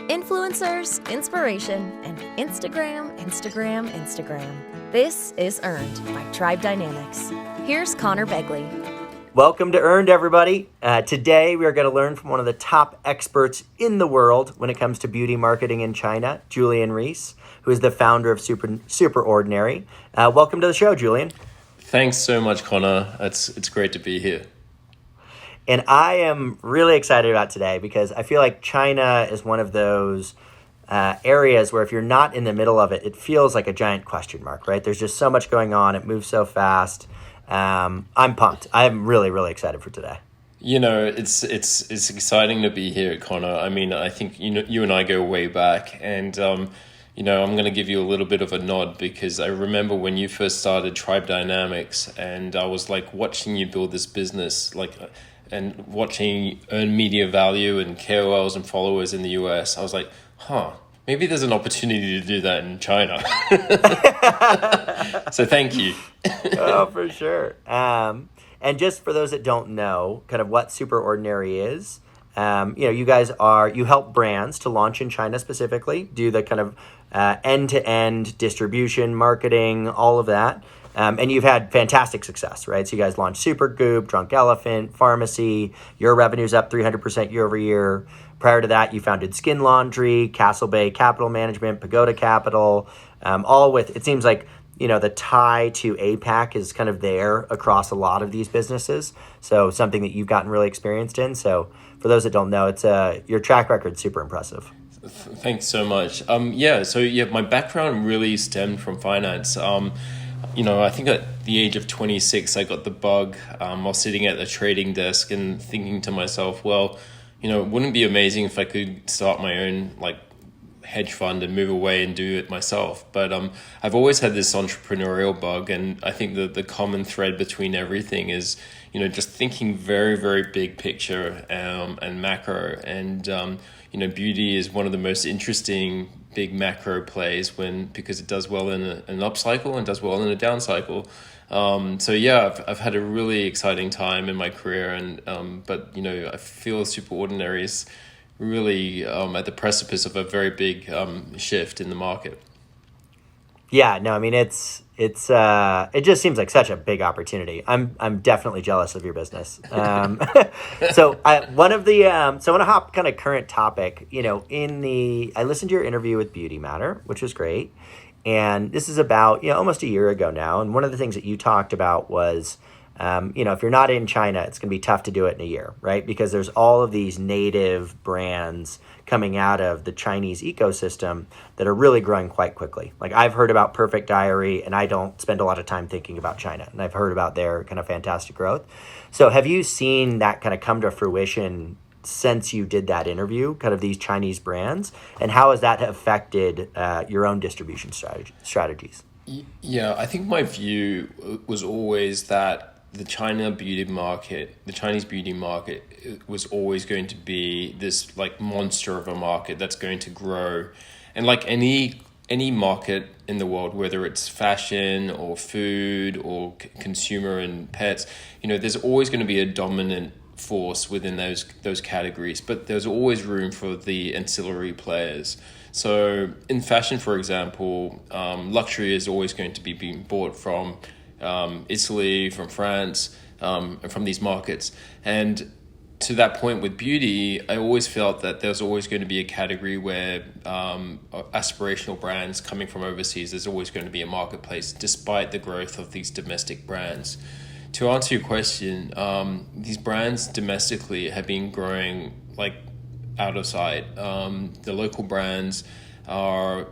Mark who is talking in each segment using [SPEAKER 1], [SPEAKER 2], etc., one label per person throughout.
[SPEAKER 1] Influencers, inspiration, and Instagram. This is Earned by Tribe Dynamics. Here's Conor Begley.
[SPEAKER 2] Welcome to Earned, everybody. Today we are going to learn from one of the top experts in the world when it comes to beauty marketing in China, Julian Reis, who is the founder of SuperOrdinary. Welcome to the show, Julian.
[SPEAKER 3] Thanks so much, Conor. It's great to be here.
[SPEAKER 2] And I am really excited about today because I feel like China is one of those areas where if you're not in the middle of it, it feels like a giant question mark, right? There's just so much going on. It moves so fast. I'm pumped. I'm really, really excited for today.
[SPEAKER 3] You know, it's exciting to be here, Conor. I mean, I think you and I go way back, and I'm going to give you a little bit of a nod because I remember when you first started Tribe Dynamics, and I was like watching you build this business, and watching earn media value and KOLs and followers in the US. I was like, maybe there's an opportunity to do that in China. So thank you.
[SPEAKER 2] Oh, for sure. And just for those that don't know kind of what SuperOrdinary is, you help brands to launch in China specifically, do the kind of end-to-end distribution, marketing, all of that. And you've had fantastic success, right? So you guys launched Supergoop, Drunk Elephant, Pharmacy. Your revenue's up 300% year over year. Prior to that, you founded Skin Laundry, Castle Bay Capital Management, Pagoda Capital, all with, it seems like, the tie to APAC is kind of there across a lot of these businesses. So something that you've gotten really experienced in. So for those that don't know, it's your track record's super impressive.
[SPEAKER 3] Thanks so much. My background really stemmed from finance. I think at the age of 26, I got the bug while sitting at the trading desk and thinking to myself, well, wouldn't it be amazing if I could start my own hedge fund and move away and do it myself? But I've always had this entrepreneurial bug, and I think that the common thread between everything is, just thinking very, very big picture and macro. And, beauty is one of the most interesting big macro plays because it does well in an up cycle and does well in a down cycle. I've had a really exciting time in my career, and I feel SuperOrdinary is really at the precipice of a very big shift in the market.
[SPEAKER 2] Yeah, no, I mean it just seems like such a big opportunity. I'm definitely jealous of your business. So I want to hop kind of current topic. I listened to your interview with Beauty Matter, which was great, and this is about almost a year ago now. And one of the things that you talked about was, if you're not in China, it's going to be tough to do it in a year, right? Because there's all of these native brands coming out of the Chinese ecosystem that are really growing quite quickly. Like I've heard about Perfect Diary, and I don't spend a lot of time thinking about China, and I've heard about their kind of fantastic growth. So have you seen that kind of come to fruition since you did that interview, kind of these Chinese brands, and how has that affected your own distribution strategies?
[SPEAKER 3] Yeah, I think my view was always that the Chinese beauty market was always going to be this monster of a market that's going to grow. And like any market in the world, whether it's fashion or food or consumer and pets, there's always going to be a dominant force within those categories, but there's always room for the ancillary players. So in fashion, for example, luxury is always going to be being bought from Italy, from France, and from these markets. And to that point with beauty, I always felt that there's always going to be a category where aspirational brands coming from overseas, there's always going to be a marketplace despite the growth of these domestic brands. To answer your question, these brands domestically have been growing out of sight. The local brands are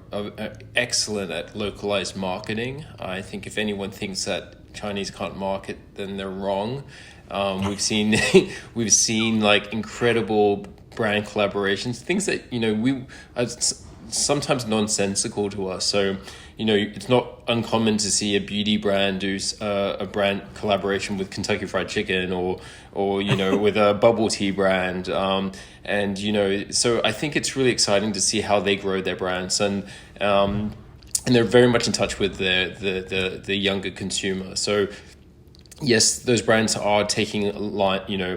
[SPEAKER 3] excellent at localized marketing. I think if anyone thinks that Chinese can't market, then they're wrong. We've seen incredible brand collaborations, things that we are sometimes nonsensical to us. So it's not uncommon to see a beauty brand do a brand collaboration with Kentucky Fried Chicken or with a bubble tea brand. So I think it's really exciting to see how they grow their brands, and they're very much in touch with the younger consumer. So yes, those brands are taking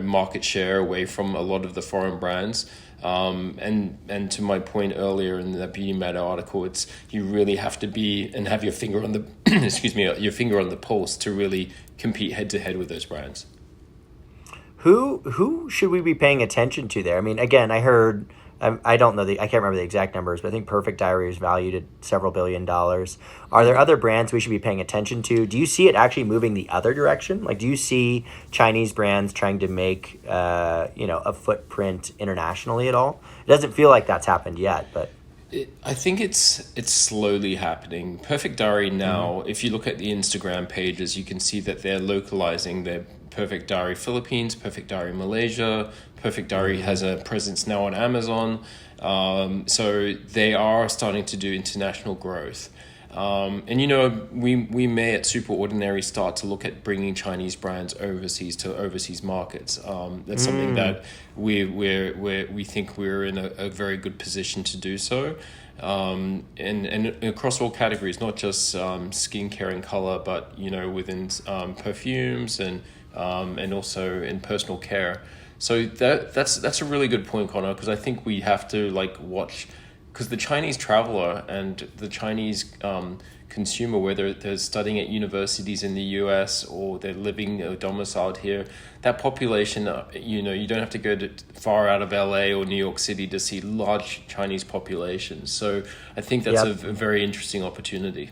[SPEAKER 3] market share away from a lot of the foreign brands. And to my point earlier in the Beauty Matter article, it's you really have to be and have your finger on the excuse me, your finger on the pulse to really compete head to head with those brands.
[SPEAKER 2] Who should we be paying attention to there? I mean, again, I heard, I don't know I can't remember the exact numbers, but I think Perfect Diary is valued at several $billions. Are there other brands we should be paying attention to? Do you see it actually moving the other direction? Like, do you see Chinese brands trying to make, a footprint internationally at all? It doesn't feel like that's happened yet, but.
[SPEAKER 3] I think it's slowly happening. Perfect Diary now, if you look at the Instagram pages, you can see that they're localizing their Perfect Diary Philippines, Perfect Diary Malaysia. Perfect Diary has a presence now on Amazon. So they are starting to do international growth. And we may at SuperOrdinary start to look at bringing Chinese brands overseas to overseas markets. That's something that we think we're in a very good position to do so. And across all categories, not just skincare and color, but within perfumes and also in personal care. So that's a really good point, Conor, because I think we have to watch. Because the Chinese traveler and the Chinese consumer, whether they're studying at universities in the US or they're living or domiciled here, that population, you don't have to go far out of LA or New York City to see large Chinese populations. So I think that's a very interesting opportunity.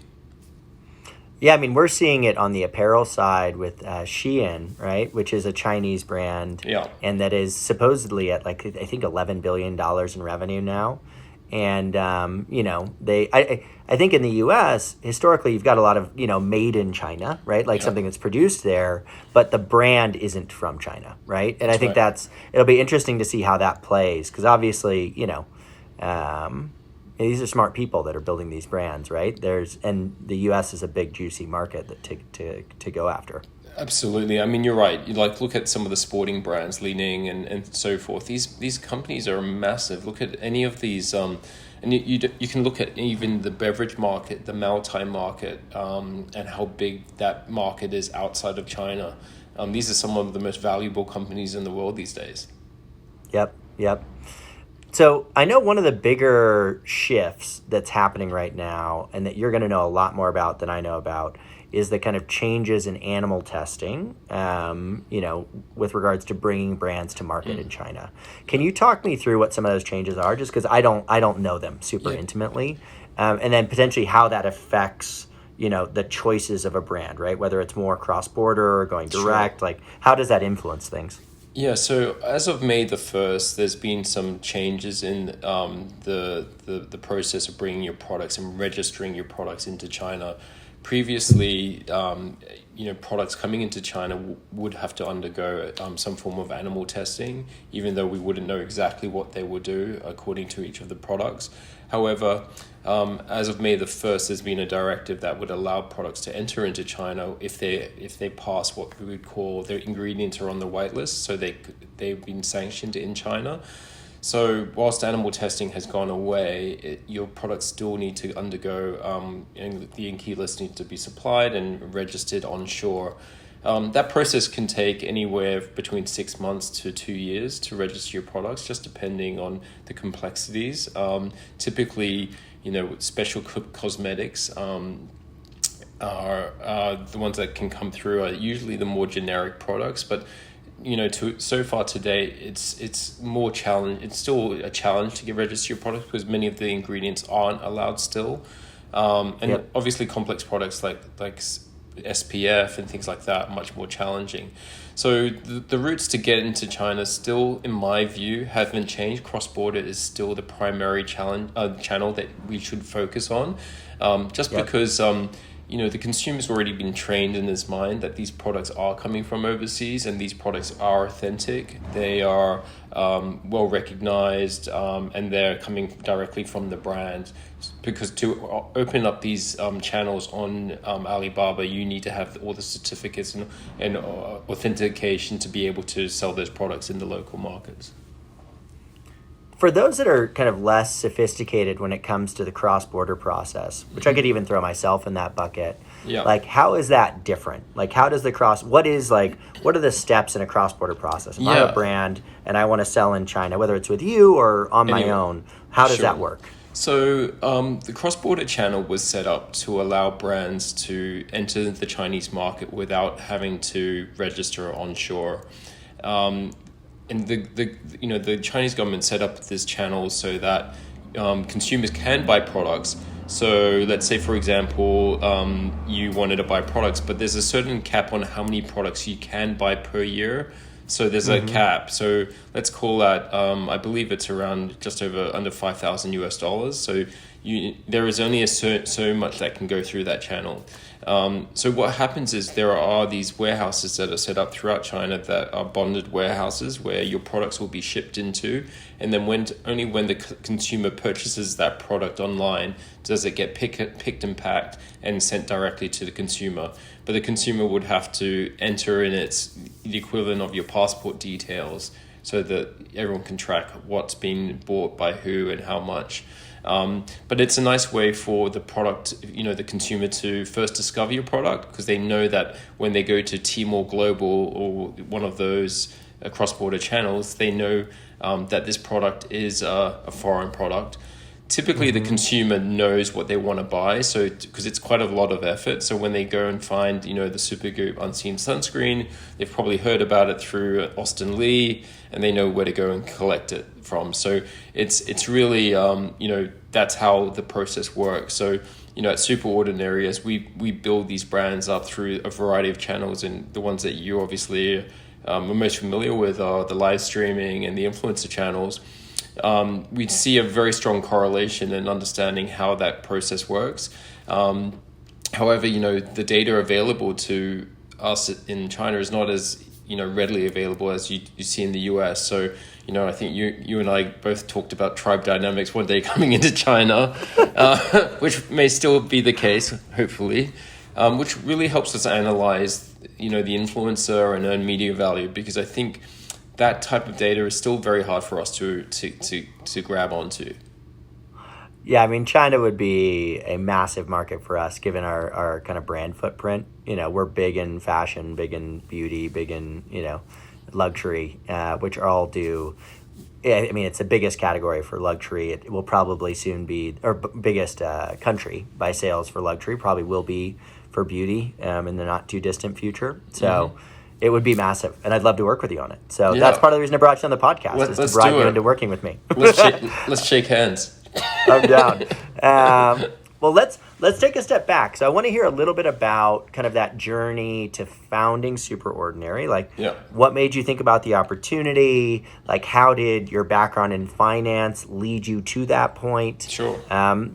[SPEAKER 2] Yeah, I mean, we're seeing it on the apparel side with Shein, right, which is a Chinese brand, and that is supposedly at I think $11 billion in revenue now. And, I think in the U.S., historically, you've got a lot of, made in China, right? Something that's produced there, but the brand isn't from China, right? And I think it'll be interesting to see how that plays, because obviously, these are smart people that are building these brands, right? And the U.S. is a big, juicy market to go after.
[SPEAKER 3] Absolutely. I mean, you're right. You look at some of the sporting brands, Li Ning and so forth. These companies are massive. Look at any of these, and you can look at even the beverage market, the Maotai market, and how big that market is outside of China. These are some of the most valuable companies in the world these days.
[SPEAKER 2] Yep. So I know one of the bigger shifts that's happening right now, and that you're going to know a lot more about than I know about, is the kind of changes in animal testing, with regards to bringing brands to market in China. Can you talk me through what some of those changes are? Just because I don't know them super intimately, and then potentially how that affects the choices of a brand, right? Whether it's more cross-border or going direct, how does that influence things?
[SPEAKER 3] Yeah, so as of May the 1st, there's been some changes in the process of bringing your products and registering your products into China. Previously, products coming into China would have to undergo some form of animal testing, even though we wouldn't know exactly what they would do according to each of the products. However, as of May the 1st, there's been a directive that would allow products to enter into China if they pass what we would call their ingredients are on the whitelist, so they've been sanctioned in China. So whilst animal testing has gone away, your products still need to undergo, and the INCI list needs to be supplied and registered onshore. That process can take anywhere between 6 months to 2 years to register your products, just depending on the complexities. Typically, special cosmetics are the ones that can come through are usually the more generic products, but so far today, it's more challenge. It's still a challenge to get register your products because many of the ingredients aren't allowed still, obviously complex products like SPF and things like that are much more challenging. So the routes to get into China still, in my view, haven't changed. Cross-border is still the primary channel that we should focus on, because. The consumer's already been trained in his mind that these products are coming from overseas and these products are authentic. They are well recognized, and they're coming directly from the brand. Because to open up these channels on Alibaba, you need to have all the certificates and authentication to be able to sell those products in the local markets.
[SPEAKER 2] For those that are kind of less sophisticated when it comes to the cross-border process, which I could even throw myself in that bucket,
[SPEAKER 3] Yeah.
[SPEAKER 2] Like, how is that different? Like, how does what are the steps in a cross-border process? If I'm a brand and I want to sell in China, whether it's with you or on my own, how does that work?
[SPEAKER 3] So the cross-border channel was set up to allow brands to enter the Chinese market without having to register onshore. And the Chinese government set up this channel so that consumers can buy products. So let's say, for example, you wanted to buy products, but there's a certain cap on how many products you can buy per year. So there's a cap. So let's call that, I believe it's around just under $5,000 US. So there is only so much that can go through that channel. So what happens is there are these warehouses that are set up throughout China that are bonded warehouses where your products will be shipped into, and then only when the consumer purchases that product online does it get picked and packed and sent directly to the consumer. But the consumer would have to enter in the equivalent of your passport details so that everyone can track what's being bought by who and how much. But it's a nice way for the the consumer to first discover your product, because they know that when they go to Tmall Global or one of those cross-border channels, they know that this product is a foreign product. Typically, the consumer knows what they want to buy, so because it's quite a lot of effort. So when they go and find, the Supergoop Unseen Sunscreen, they've probably heard about it through Austin Lee, and they know where to go and collect it from. So it's really that's how the process works. So at SuperOrdinary, as we build these brands up through a variety of channels, and the ones that you obviously are most familiar with are the live streaming and the influencer channels. We see a very strong correlation in understanding how that process works. However, the data available to us in China is not as readily available as you see in the US. So I think you and I both talked about tribe dynamics one day coming into China, which may still be the case, hopefully, which really helps us analyze the influencer and earn media value, because I think that type of data is still very hard for us to grab onto.
[SPEAKER 2] Yeah, I mean, China would be a massive market for us, given our kind of brand footprint. We're big in fashion, big in beauty, big in, luxury, which all do. I mean, it's the biggest category for luxury. It will probably soon be, or biggest country by sales for luxury, probably will be for beauty in the not too distant future. So it would be massive, and I'd love to work with you on it. So that's part of the reason I brought you on the podcast, is to bribe you into working with me.
[SPEAKER 3] Let's shake hands.
[SPEAKER 2] I'm down. Well, let's take a step back. So I want to hear a little bit about kind of that journey to founding SuperOrdinary. What made you think about the opportunity? Like, how did your background in finance lead you to that point?
[SPEAKER 3] Sure.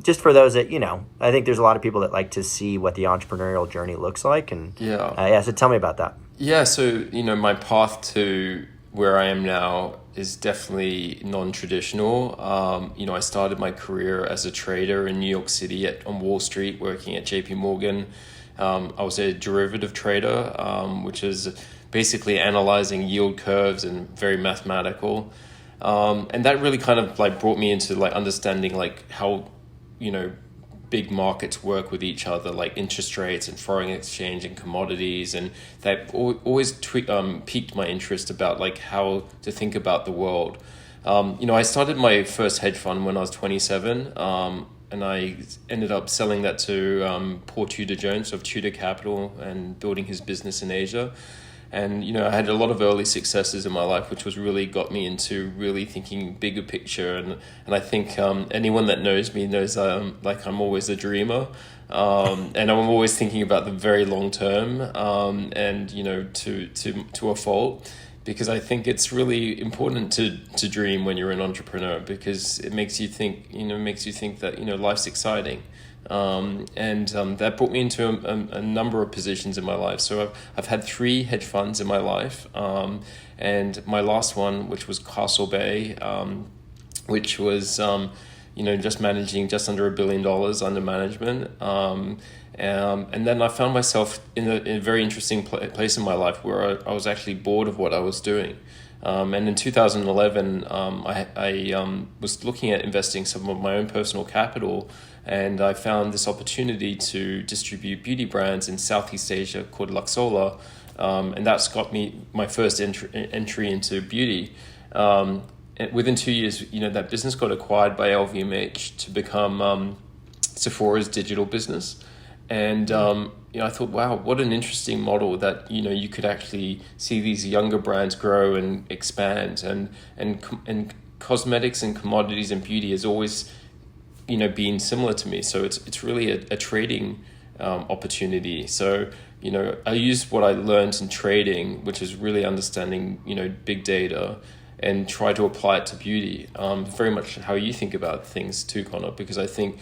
[SPEAKER 2] Just for those that, I think there's a lot of people that like to see what the entrepreneurial journey looks like. And so tell me about that.
[SPEAKER 3] Yeah, so, my path to where I am now is definitely non-traditional. I started my career as a trader in New York City on Wall Street, working at JP Morgan. I was a derivative trader, which is basically analyzing yield curves and very mathematical. And that really kind of brought me into understanding how, big markets work with each other, like interest rates and foreign exchange and commodities, and that always piqued my interest about how to think about the world. I started my first hedge fund when I was 27, and I ended up selling that to Paul Tudor Jones of Tudor Capital and building his business in Asia. And, I had a lot of early successes in my life, which was really got me into really thinking bigger picture. And I think anyone that knows me knows I'm always a dreamer. And I'm always thinking about the very long term, and, to a fault, because I think it's really important to dream when you're an entrepreneur, because it makes you think, that, life's exciting. That brought me into a number of positions in my life. So I've had 3 hedge funds in my life, and my last one, which was Castle Bay, which was just managing just under $1 billion under management. And then I found myself in a very interesting place in my life where I was actually bored of what I was doing. And in 2011, I was looking at investing some of my own personal capital, and I found this opportunity to distribute beauty brands in Southeast Asia called Luxola, and that's got me my first entry into beauty. And within 2 years, that business got acquired by LVMH to become Sephora's digital business. And I thought, wow, what an interesting model that you could actually see these younger brands grow and expand, and cosmetics and commodities and beauty has always been similar to me. So it's really a trading opportunity. So I used what I learned in trading, which is really understanding big data, and try to apply it to beauty. Very much how you think about things too, Conor, because I think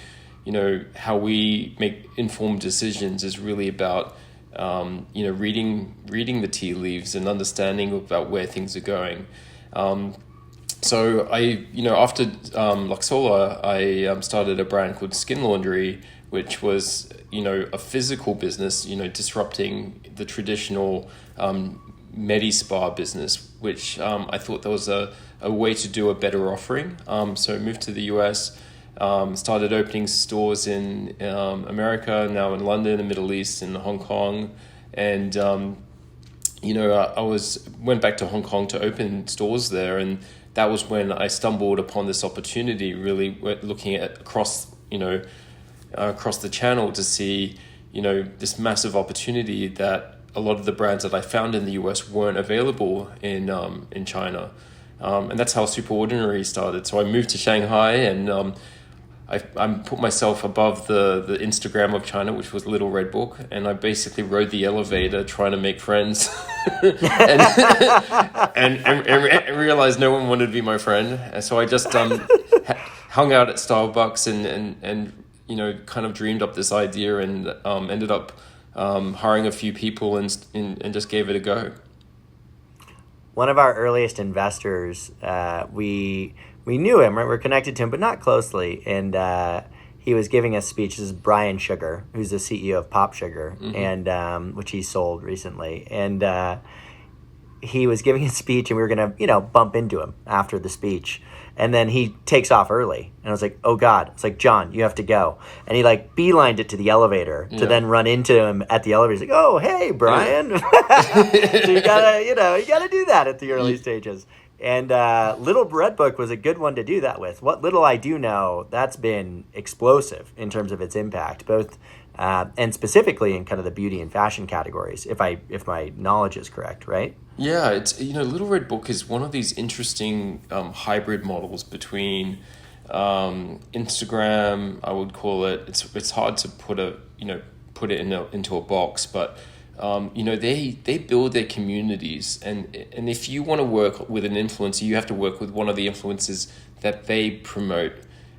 [SPEAKER 3] how we make informed decisions is really about reading the tea leaves and understanding about where things are going. So I after Luxola, I started a brand called Skin Laundry, which was a physical business, disrupting the traditional medi spa business, which I thought there was a way to do a better offering. So I moved to the US. Started opening stores in America, now in London, the Middle East, and Hong Kong, and I went back to Hong Kong to open stores there, and that was when I stumbled upon this opportunity. Really looking at across the channel to see this massive opportunity that a lot of the brands that I found in the US weren't available in China, and that's how SuperOrdinary started. So I moved to Shanghai, and I put myself above the Instagram of China, which was Little Red Book, and I basically rode the elevator trying to make friends, and realized no one wanted to be my friend. And so I just hung out at Starbucks and kind of dreamed up this idea, and ended up hiring a few people and just gave it a go.
[SPEAKER 2] One of our earliest investors, we knew him, right? We're connected to him, but not closely. And he was giving a speech. This is Brian Sugar, who's the CEO of Pop Sugar, and which he sold recently. And he was giving a speech, and we were going to, bump into him after the speech. And then he takes off early. And I was like, oh, God. It's like, John, you have to go. And he beelined it to the elevator to then run into him at the elevator. He's like, oh, hey, Brian. So you gotta do that at the early stages. And Little Red Book was a good one to do that with. What little I do know, that's been explosive in terms of its impact, both and specifically in kind of the beauty and fashion categories, if my knowledge is correct, right?
[SPEAKER 3] Yeah, it's Little Red Book is one of these interesting hybrid models between Instagram, I would call it. It's hard to put it into a box, but they build their communities, and if you want to work with an influencer, you have to work with one of the influencers that they promote.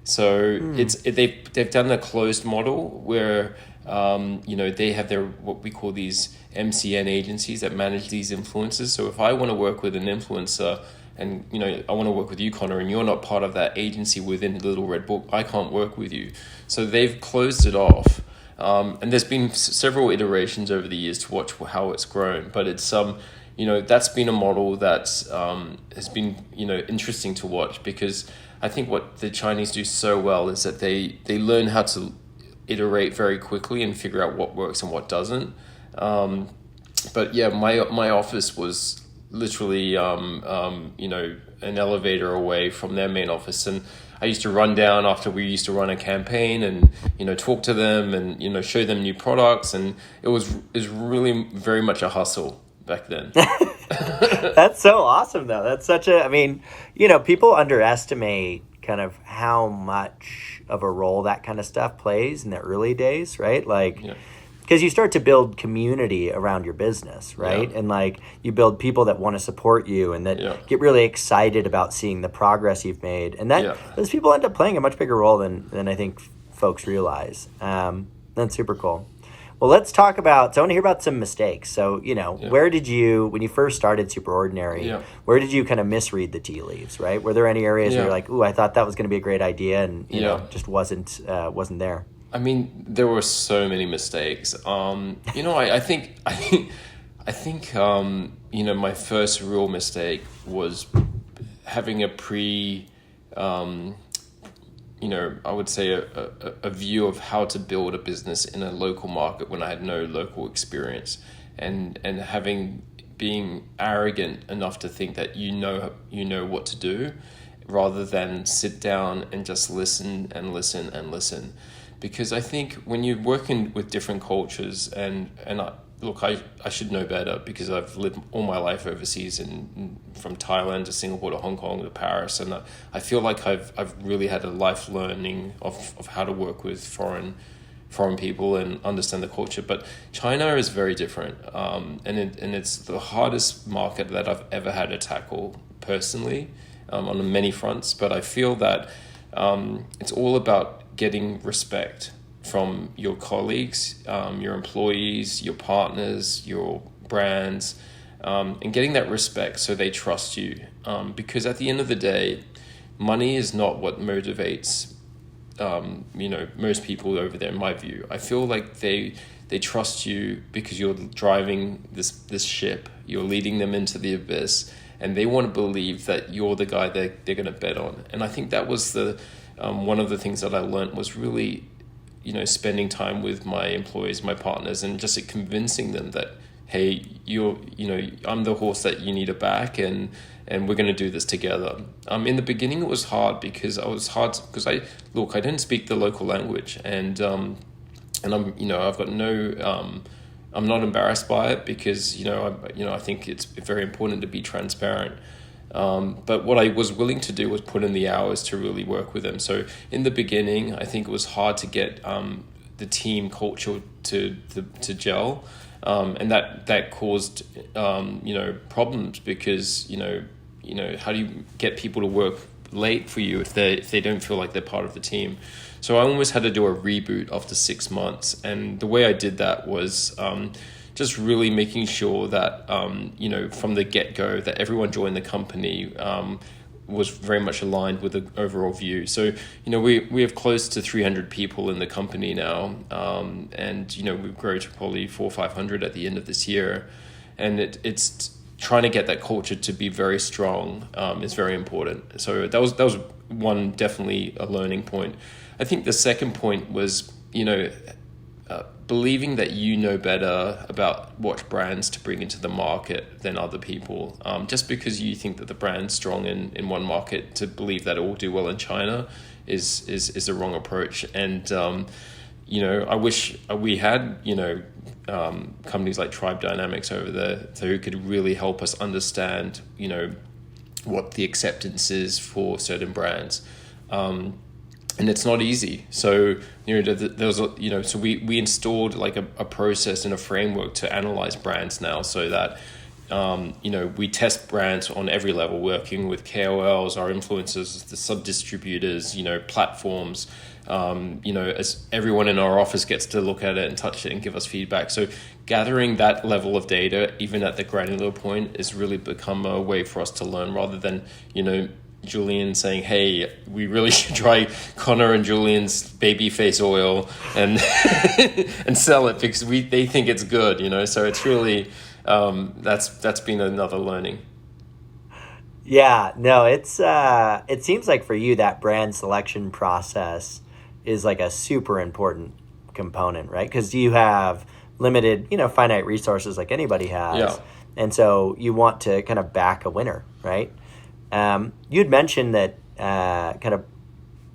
[SPEAKER 3] So they've done a closed model where they have their what we call these MCN agencies that manage these influencers. So if I want to work with an influencer, and I want to work with you, Conor, and you're not part of that agency within Little Red Book, I can't work with you. So they've closed it off. And there's been several iterations over the years to watch how it's grown, but it's that's been a model that has been interesting to watch, because I think what the Chinese do so well is that they learn how to iterate very quickly and figure out what works and what doesn't. But yeah, my office was literally an elevator away from their main office, and I used to run down after we used to run a campaign and, talk to them and, show them new products. And it was really very much a hustle back then.
[SPEAKER 2] That's so awesome, though. That's people underestimate kind of how much of a role that kind of stuff plays in the early days, right? Because you start to build community around your business, right? Yeah. And you build people that want to support you and that get really excited about seeing the progress you've made. And those people end up playing a much bigger role than I think folks realize. That's super cool. Well, let's talk about, so I want to hear about some mistakes. So, where did you, when you first started SuperOrdinary, where did you kind of misread the tea leaves, right? Were there any areas where you're like, ooh, I thought that was going to be a great idea and, just wasn't there?
[SPEAKER 3] I mean, there were so many mistakes. I think I think, my first real mistake was having I would say a view of how to build a business in a local market when I had no local experience, and being arrogant enough to think that you know what to do, rather than sit down and just listen and listen and listen. Because I think when you're working with different cultures, and I should know better because I've lived all my life overseas, from Thailand to Singapore to Hong Kong to Paris, and I feel like I've really had a life learning of how to work with foreign people and understand the culture. But China is very different, and it's the hardest market that I've ever had to tackle personally, on many fronts. But I feel that it's all about getting respect from your colleagues, your employees, your partners, your brands, and getting that respect so they trust you. Because at the end of the day, money is not what motivates most people over there, in my view. I feel like they trust you because you're driving this ship, you're leading them into the abyss, and they want to believe that you're the guy they're going to bet on. And I think that was one of the things that I learned, was really spending time with my employees, my partners, and just I them that, hey, I'm the horse that you need to back, and we're going to do this together. In the beginning, it was hard because I didn't speak the local language, and I've got no, I'm not embarrassed by it, because I think it's very important to be transparent. But what I was willing to do was put in the hours to really work with them. So in the beginning, I think it was hard to get the team culture to gel, and that caused problems, because how do you get people to work late for you if they don't feel like they're part of the team? So I almost had to do a reboot after 6 months, and the way I did that was just really making sure that from the get-go, that everyone joined the company was very much aligned with the overall view. So we have close to 300 people in the company now, and we've grown to probably 400 or 500 at the end of this year, and it's trying to get that culture to be very strong is very important. So that was one, definitely a learning point. I think the second point was believing that you know better about what brands to bring into the market than other people. Just because you think that the brand's strong in one market, to believe that it will do well in China is the wrong approach. And I wish we had companies like Tribe Dynamics over there, who could really help us understand what the acceptance is for certain brands. And it's not easy. So, there was so we installed like a process and a framework to analyze brands now, so that, we test brands on every level, working with KOLs, our influencers, the sub-distributors, platforms, as everyone in our office gets to look at it and touch it and give us feedback. So gathering that level of data, even at the granular point, has really become a way for us to learn, rather than, Julian saying, hey, we really should try Conor and Julian's baby face oil and and sell it because they think it's good, so it's really that's been another learning.
[SPEAKER 2] Yeah, no, it seems like for you that brand selection process is like a super important component, right? Because you have limited, finite resources like anybody has.
[SPEAKER 3] Yeah.
[SPEAKER 2] And so you want to kind of back a winner, right? You'd mentioned that kind of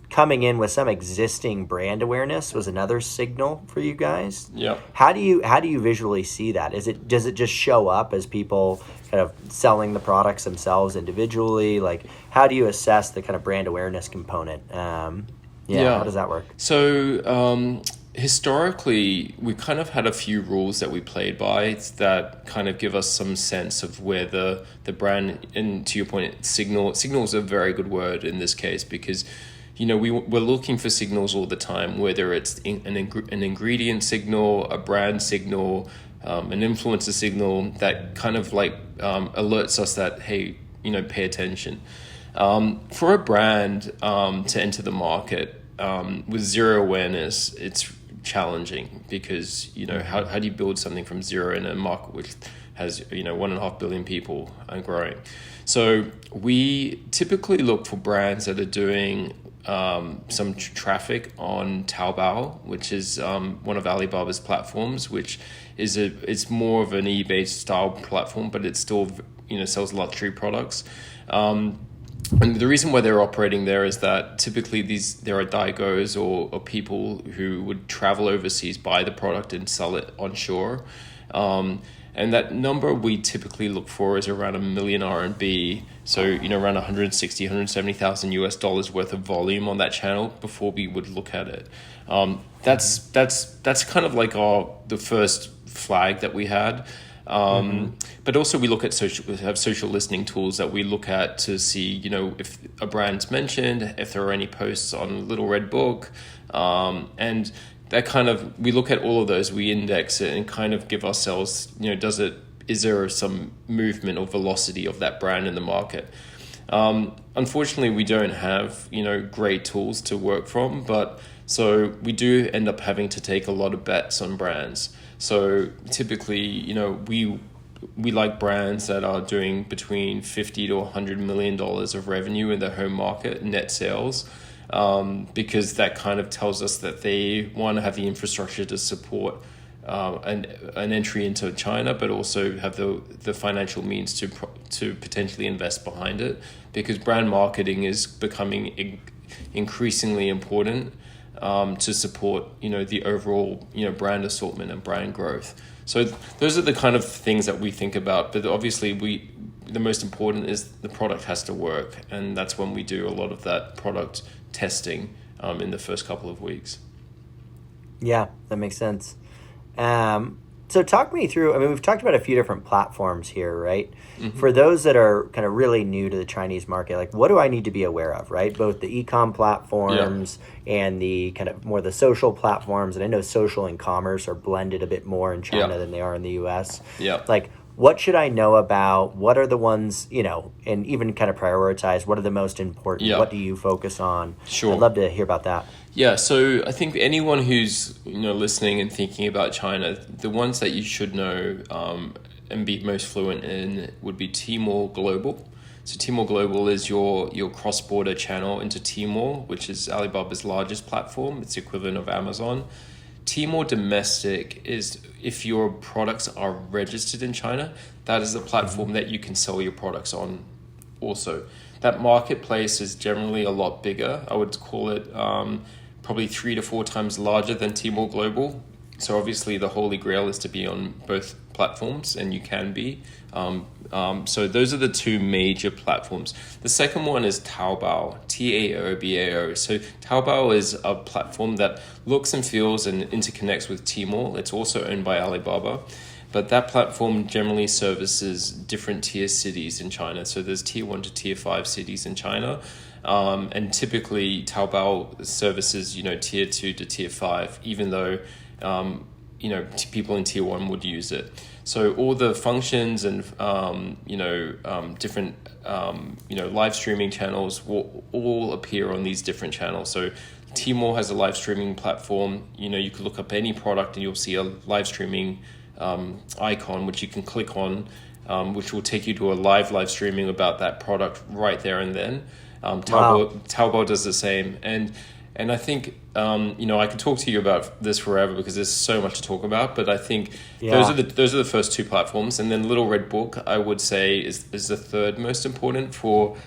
[SPEAKER 2] coming in with some existing brand awareness was another signal for you guys.
[SPEAKER 3] Yeah.
[SPEAKER 2] How do you visually see that? Does it just show up as people kind of selling the products themselves individually? Like, how do you assess the kind of brand awareness component? How does that work?
[SPEAKER 3] So historically, we kind of had a few rules that we played by that kind of give us some sense of where the brand, and to your point, signal is a very good word in this case, because we're looking for signals all the time, whether it's an ingredient signal, a brand signal, an influencer signal that kind of like alerts us that, hey, pay attention. For a brand to enter the market with zero awareness, it's challenging, because how do you build something from zero in a market with has 1.5 billion people and growing. So we typically look for brands that are doing some traffic on Taobao, which is one of Alibaba's platforms, which is it's more of an eBay style platform, but it still sells luxury products. And the reason why they're operating there is that typically there are daigous or people who would travel overseas, buy the product and sell it onshore. And that number we typically look for is around 1 million RMB. So, around 160, 170,000 US dollars worth of volume on that channel before we would look at it. That's kind of like the first flag that we had. But also we have social listening tools that we look at to see, if a brand's mentioned, if there are any posts on Little Red Book, and that we look at all of those, we index it and kind of give ourselves, is there some movement or velocity of that brand in the market? Unfortunately, we don't have, great tools to work from, but so we do end up having to take a lot of bets on brands. So typically, we like brands that are doing between $50 to $100 million of revenue in their home market, net sales, because that kind of tells us that they want to have the infrastructure to support an entry into China, but also have the financial means to potentially invest behind it, because brand marketing is becoming increasingly important to support the overall brand assortment and brand growth. So those are the kind of things that we think about, but obviously the most important is the product has to work, and that's when we do a lot of that product testing in the first couple of weeks.
[SPEAKER 2] Yeah, that makes sense. So talk me through, we've talked about a few different platforms here, right? Mm-hmm. For those that are kind of really new to the Chinese market, like what do I need to be aware of, right? Both the e-com platforms and the kind of more the social platforms. And I know social and commerce are blended a bit more in China than they are in the US. Yeah. Like, what should I know about? What are the ones, and even kind of prioritize, what are the most important? Yeah. What do you focus on? Sure. I'd love to hear about that.
[SPEAKER 3] Yeah, so I think anyone who's listening and thinking about China, the ones that you should know and be most fluent in would be Tmall Global. So Tmall Global is your cross-border channel into Tmall, which is Alibaba's largest platform. It's the equivalent of Amazon. Tmall Domestic is if your products are registered in China, that is a platform that you can sell your products on also. That marketplace is generally a lot bigger. I would call it probably 3 to 4 times larger than Tmall Global. So obviously the holy grail is to be on both platforms, and you can be. So those are the two major platforms. The second one is Taobao, Taobao. So Taobao is a platform that looks and feels and interconnects with Tmall. It's also owned by Alibaba. But that platform generally services different tier cities in China. So there's tier 1 to tier 5 cities in China. And typically Taobao services, tier 2 to tier 5, even though, people in tier 1 would use it. So all the functions and, different, live streaming channels will all appear on these different channels. So Tmall has a live streaming platform. You could look up any product and you'll see a live streaming icon, which you can click on, which will take you to a live streaming about that product right there and then. Taobao does the same, and I think I could talk to you about this forever because there's so much to talk about. But I think those are the first two platforms, and then Little Red Book I would say is the third most important for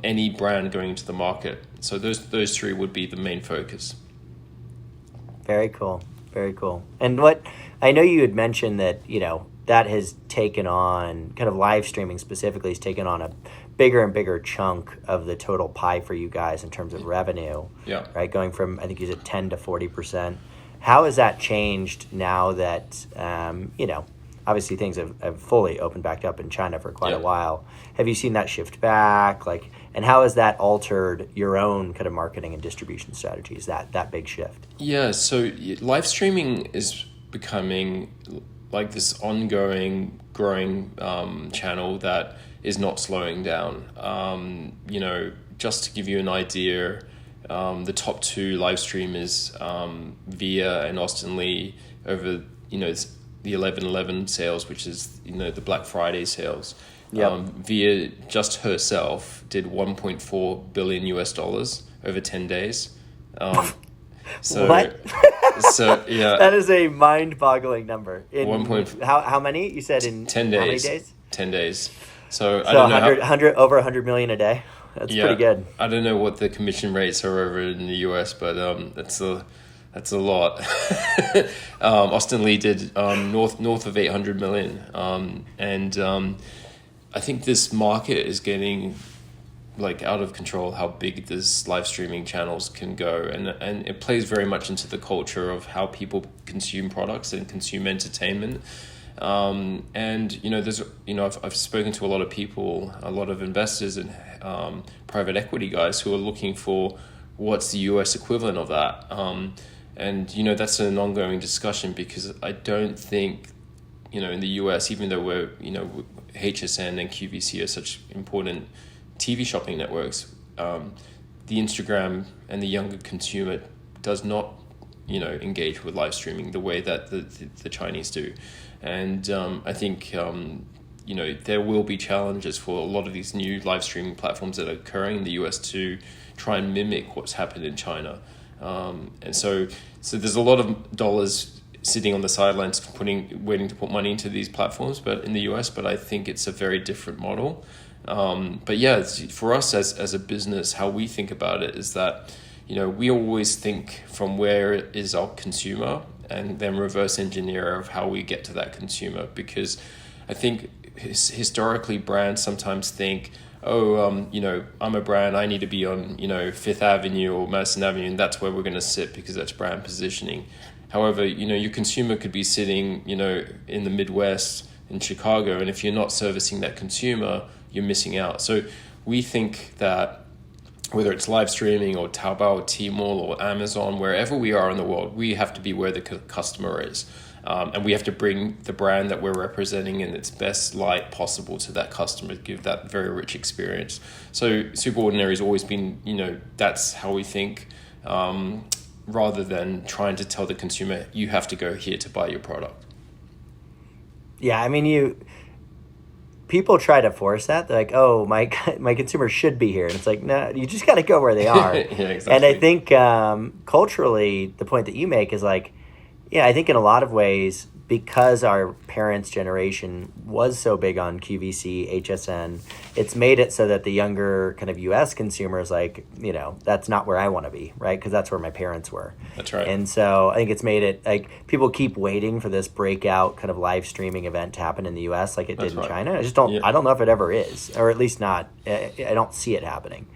[SPEAKER 3] any brand going into the market. So those three would be the main focus.
[SPEAKER 2] Very cool, very cool. And what I know you had mentioned that that has taken on kind of live streaming specifically has taken on a bigger and bigger chunk of the total pie for you guys in terms of revenue. Yeah. Right. Going from, I think you said 10 to 40%. How has that changed now that, obviously things have fully opened back up in China for quite a while. Have you seen that shift back? And how has that altered your own kind of marketing and distribution strategies, that big shift? Yeah.
[SPEAKER 3] So live streaming is becoming like this ongoing, growing channel that is not slowing down. Just to give you an idea, the top 2 live streamers, Via and Austin Lee, over the 11/11 sales, which is the Black Friday sales.
[SPEAKER 2] Yep.
[SPEAKER 3] Via just herself did 1.4 billion US dollars over 10 days. So
[SPEAKER 2] What?
[SPEAKER 3] so yeah,
[SPEAKER 2] That is a mind-boggling number. In
[SPEAKER 3] 1.
[SPEAKER 2] how many? You said in
[SPEAKER 3] 10 days.
[SPEAKER 2] How many days?
[SPEAKER 3] 10 days. So I
[SPEAKER 2] So
[SPEAKER 3] don't know
[SPEAKER 2] 100 over 100 million a day. That's pretty good.
[SPEAKER 3] I don't know what the commission rates are over in the US, but that's a lot. Austin Lee did north of 800 million, and I think this market is getting like out of control. How big this live streaming channels can go, and it plays very much into the culture of how people consume products and consume entertainment. And there's I've spoken to a lot of people, a lot of investors and private equity guys who are looking for what's the US equivalent of that. And that's an ongoing discussion, because I don't think in the US, even though we're HSN and QVC are such important TV shopping networks, the Instagram and the younger consumer does not engage with live streaming the way that the Chinese do. And I think there will be challenges for a lot of these new live streaming platforms that are occurring in the US to try and mimic what's happened in China. And so there's a lot of dollars sitting on the sidelines waiting to put money into these platforms, but in the US, but I think it's a very different model. But yeah, for us as a business, how we think about it is that, we always think from where is our consumer and then reverse engineer of how we get to that consumer. Because I think historically brands sometimes think, I'm a brand, I need to be on, Fifth Avenue or Madison Avenue, and that's where we're going to sit because that's brand positioning. However, your consumer could be sitting, in the Midwest, in Chicago, and if you're not servicing that consumer, you're missing out. So we think that whether it's live streaming or Taobao or Tmall or Amazon, wherever we are in the world, we have to be where the customer is. And we have to bring the brand that we're representing in its best light possible to that customer, give that very rich experience. So SuperOrdinary has always been, that's how we think, rather than trying to tell the consumer, you have to go here to buy your product.
[SPEAKER 2] Yeah, I mean, people try to force that. They're like, oh, my consumer should be here. And it's like, no, you just got to go where they are.
[SPEAKER 3] Yeah, exactly.
[SPEAKER 2] And I think culturally, the point that you make is like, yeah, I think in a lot of ways, because our parents' generation was so big on QVC, HSN, it's made it so that the younger kind of US consumer is like, that's not where I want to be, right? Because that's where my parents were.
[SPEAKER 3] That's right.
[SPEAKER 2] And so I think it's made it like people keep waiting for this breakout kind of live streaming event to happen in the US like it did in China. I just don't, I don't know if it ever is, or at least not, I don't see it happening.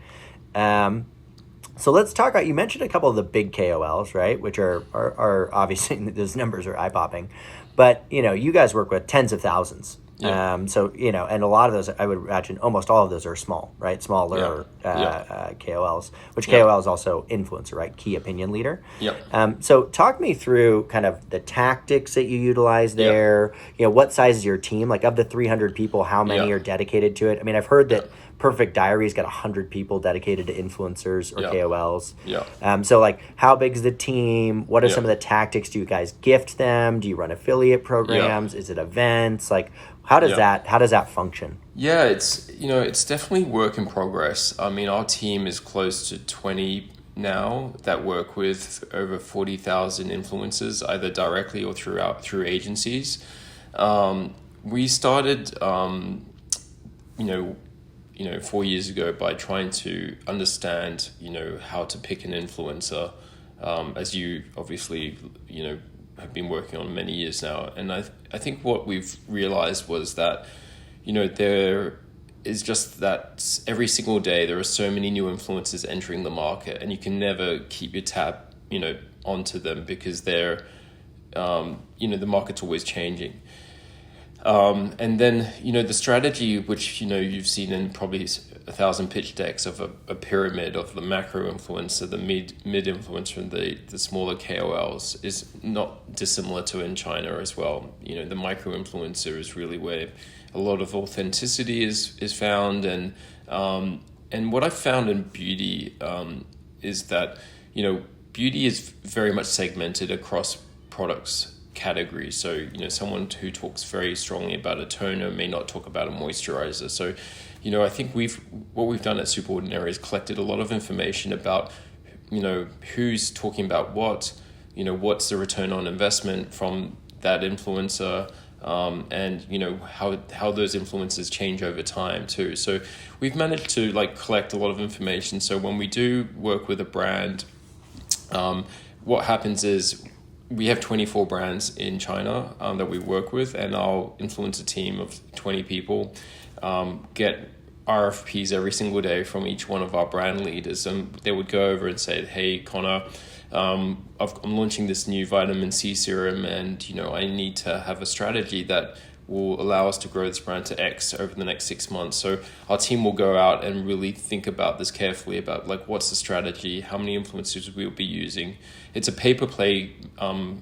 [SPEAKER 2] So let's talk about, you mentioned a couple of the big KOLs, right? Which are obviously, those numbers are eye-popping. But, you guys work with tens of thousands. Yeah. So, and a lot of those, I would imagine almost all of those are small, right? Smaller KOLs, which KOL is also influencer, right? Key opinion leader.
[SPEAKER 3] Yep.
[SPEAKER 2] So talk me through kind of the tactics that you utilize there. Yep. What size is your team? Like of the 300 people, how many are dedicated to it? I mean, I've heard that Perfect Diary's got 100 people dedicated to influencers or KOLs.
[SPEAKER 3] Yeah.
[SPEAKER 2] So like, how big is the team? What are some of the tactics? Do you guys gift them? Do you run affiliate programs? Is it events? Like, how does that function?
[SPEAKER 3] Yeah, it's definitely work in progress. I mean, our team is close to 20 now that work with over 40,000 influencers, either directly or through agencies. We started, 4 years ago by trying to understand, how to pick an influencer, as you obviously, have been working on many years now. And I think what we've realized was that, there is just that every single day there are so many new influencers entering the market, and you can never keep your tab, onto them because they're, the market's always changing. And then, the strategy, which, you've seen in probably 1,000 pitch decks of a pyramid of the macro influencer, the mid influencer, and the smaller KOLs is not dissimilar to in China as well. The micro influencer is really where a lot of authenticity is found. And what I found in beauty is that, beauty is very much segmented across products. category. So, you know, someone who talks very strongly about a toner may not talk about a moisturizer. So, you know, I think what we've done at SuperOrdinary is collected a lot of information about, you know, who's talking about what, you know, what's the return on investment from that influencer, and you know how those influences change over time too. So we've managed to like collect a lot of information. So when we do work with a brand, what happens is we have 24 brands in China that we work with, and our influencer team of 20 people get RFPs every single day from each one of our brand leaders, and they would go over and say, "Hey, Conor, I'm launching this new vitamin C serum, and you know I need to have a strategy that will allow us to grow this brand to X over the next 6 months." So our team will go out and really think about this carefully, about like what's the strategy, how many influencers we'll be using. It's a pay-per-play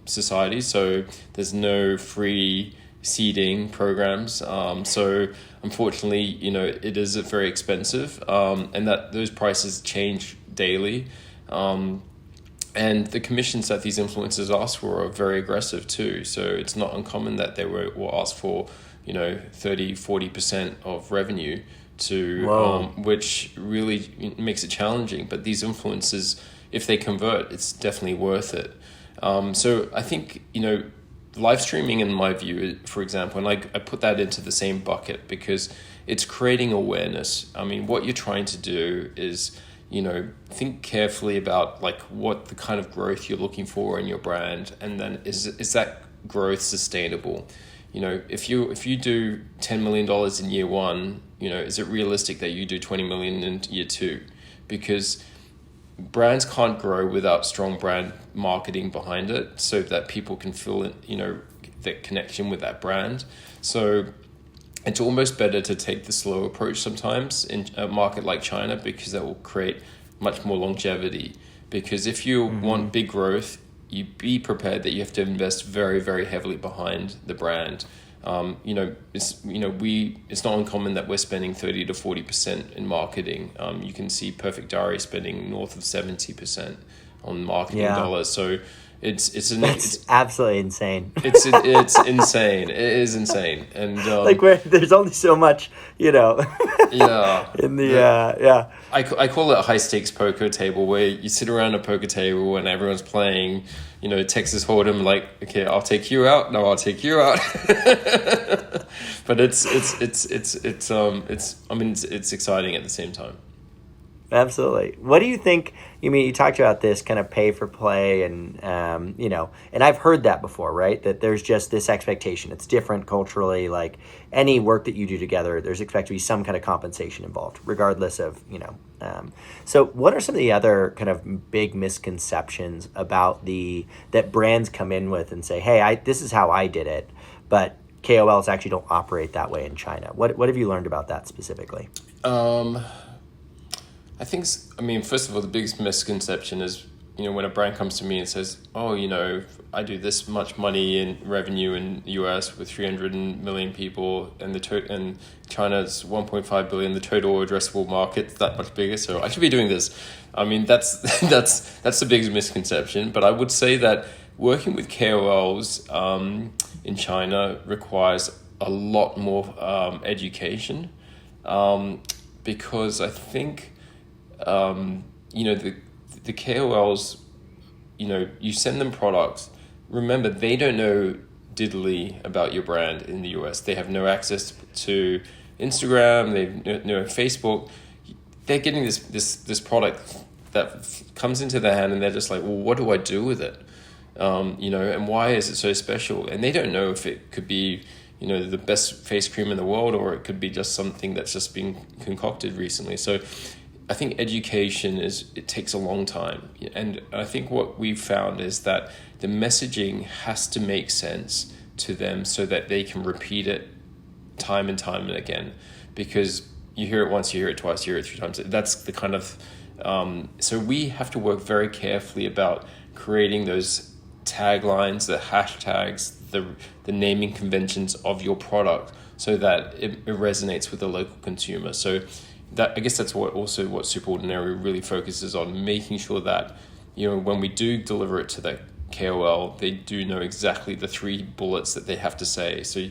[SPEAKER 3] society, so there's no free seeding programs. So unfortunately, you know, it is very expensive, and that those prices change daily. And the commissions that these influencers ask for are very aggressive too. So it's not uncommon that they will ask for, you know, 30-40% of revenue to, which really makes it challenging. But these influencers, if they convert, it's definitely worth it. So I think, you know, live streaming, in my view, for example, and I put that into the same bucket because it's creating awareness. I mean, what you're trying to do is, you know, think carefully about like what the kind of growth you're looking for in your brand, and then is that growth sustainable? You know, if you do $10 million in year one, you know, is it realistic that you do 20 million in year two? Because brands can't grow without strong brand marketing behind it, so that people can feel it, you know, that connection with that brand. So it's almost better to take the slow approach sometimes in a market like China, because that will create much more longevity. Because if you want big growth, you be prepared that you have to invest very, very heavily behind the brand. You know, it's not uncommon that we're spending 30-40% in marketing. You can see Perfect Diary spending north of 70% on marketing dollars. So it's
[SPEAKER 2] absolutely insane.
[SPEAKER 3] It's insane. It is insane, and
[SPEAKER 2] like there's only so much, you know. In the
[SPEAKER 3] I call it a high stakes poker table, where you sit around a poker table and everyone's playing, you know, Texas Hold'em. Like, okay, I'll take you out. No, I'll take you out. But it's exciting at the same time.
[SPEAKER 2] Absolutely. What do you think? You mean, you talked about this kind of pay for play, and you know, and I've heard that before, right? That there's just this expectation. It's different culturally. Like any work that you do together, there's expected to be some kind of compensation involved, regardless of, you know. So, what are some of the other kind of big misconceptions about that brands come in with and say, "Hey, this is how I did it," but KOLs actually don't operate that way in China? What have you learned about that specifically?
[SPEAKER 3] I mean, first of all, the biggest misconception is, you know, when a brand comes to me and says, "Oh, you know, I do this much money in revenue in the US with 300 million people, and and China's 1.5 billion, the total addressable market's that much bigger, so I should be doing this." I mean, that's the biggest misconception. But I would say that working with KOLs in China requires a lot more education, because I think, you know, the KOLs, you know, you send them products. Remember, they don't know diddly about your brand in the US. They have no access to Instagram. They have no Facebook. They're getting this product that comes into their hand, and they're just like, well, what do I do with it? You know, and why is it so special? And they don't know if it could be, you know, the best face cream in the world, or it could be just something that's just been concocted recently. So I think education it takes a long time. And I think what we've found is that the messaging has to make sense to them so that they can repeat it time and time and again. Because you hear it once, you hear it twice, you hear it 3 times. That's the kind of... so we have to work very carefully about creating those taglines, the hashtags, the naming conventions of your product, so that it resonates with the local consumer. So I guess that's what SuperOrdinary really focuses on, making sure that, you know, when we do deliver it to the KOL, they do know exactly the 3 bullets that they have to say. So,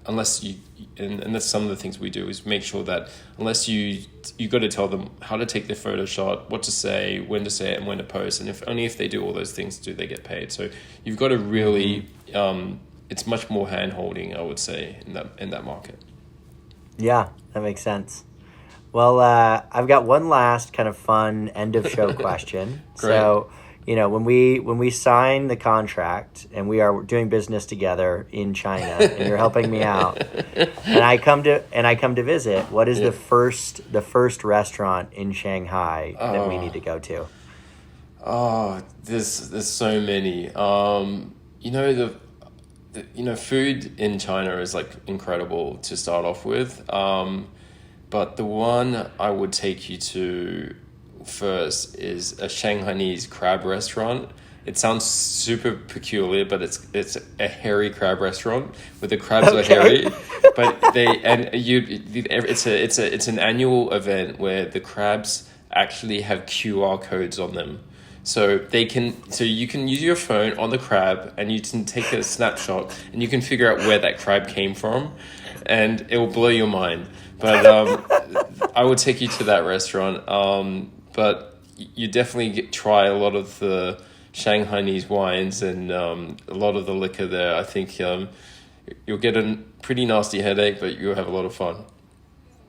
[SPEAKER 3] unless you, and that's some of the things we do, is make sure that unless you got to tell them how to take their photo shot, what to say, when to say it, and when to post. And if they do all those things, do they get paid? So you've got to really, it's much more hand holding, I would say, in that market.
[SPEAKER 2] Yeah, that makes sense. Well, I've got one last kind of fun end of show question.
[SPEAKER 3] Great.
[SPEAKER 2] So, when we sign the contract and we are doing business together in China, and you're helping me out, and I come to visit, what is the first restaurant in Shanghai that we need to go to?
[SPEAKER 3] Oh, there's so many. Food in China is like incredible to start off with. But the one I would take you to first is a Shanghainese crab restaurant. It sounds super peculiar, but it's a hairy crab restaurant where the crabs are hairy. But it's an annual event where the crabs actually have QR codes on them. So you can use your phone on the crab and you can take a snapshot and you can figure out where that crab came from, and it will blow your mind. But I would take you to that restaurant. But you definitely try a lot of the Shanghainese wines and a lot of the liquor there. I think you'll get a pretty nasty headache, but you'll have a lot of fun.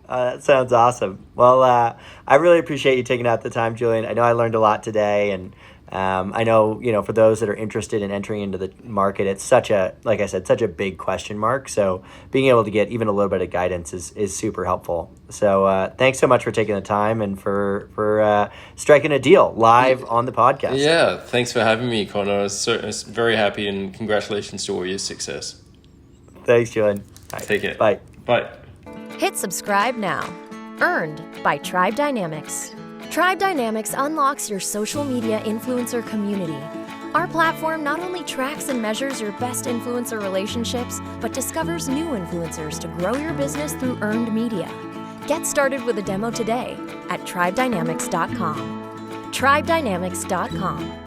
[SPEAKER 2] That sounds awesome. Well, I really appreciate you taking out the time, Julian. I know I learned a lot today, and I know, for those that are interested in entering into the market, it's like I said, such a big question mark. So being able to get even a little bit of guidance is super helpful. So thanks so much for taking the time and for striking a deal live on the podcast.
[SPEAKER 3] Yeah, thanks for having me, Conor. I was very happy, and congratulations to all your success.
[SPEAKER 2] Thanks, Julian. Right.
[SPEAKER 3] Take care.
[SPEAKER 2] Bye.
[SPEAKER 3] Bye.
[SPEAKER 1] Hit subscribe now. Earned by Tribe Dynamics. Tribe Dynamics unlocks your social media influencer community. Our platform not only tracks and measures your best influencer relationships, but discovers new influencers to grow your business through earned media. Get started with a demo today at tribedynamics.com. tribedynamics.com.